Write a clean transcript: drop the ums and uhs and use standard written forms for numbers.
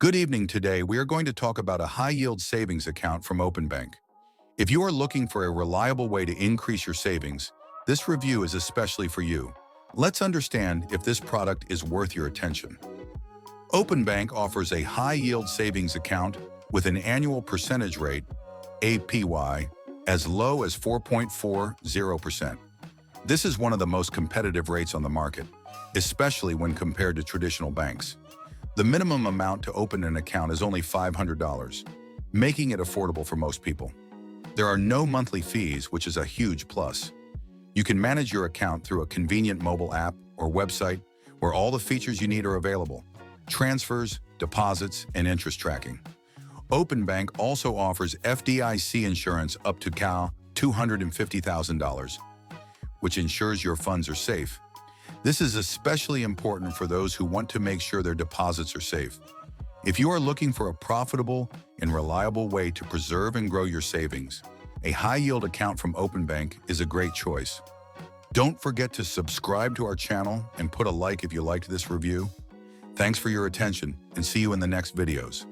Good evening. Today, we are going to talk about a high-yield savings account from Openbank. If you are looking for a reliable way to increase your savings, this review is especially for you. Let's understand if this product is worth your attention. Openbank offers a high-yield savings account with an annual percentage rate, APY, as low as 4.40%. This is one of the most competitive rates on the market, especially when compared to traditional banks. The minimum amount to open an account is only $500, making it affordable for most people. There are no monthly fees, which is a huge plus. You can manage your account through a convenient mobile app or website where all the features you need are available: transfers, deposits, and interest tracking. Openbank also offers FDIC insurance up to $250,000, which ensures your funds are safe. This is especially important for those who want to make sure their deposits are safe. If you are looking for a profitable and reliable way to preserve and grow your savings, a high-yield account from Openbank is a great choice. Don't forget to subscribe to our channel and put a like if you liked this review. Thanks for your attention, and see you in the next videos.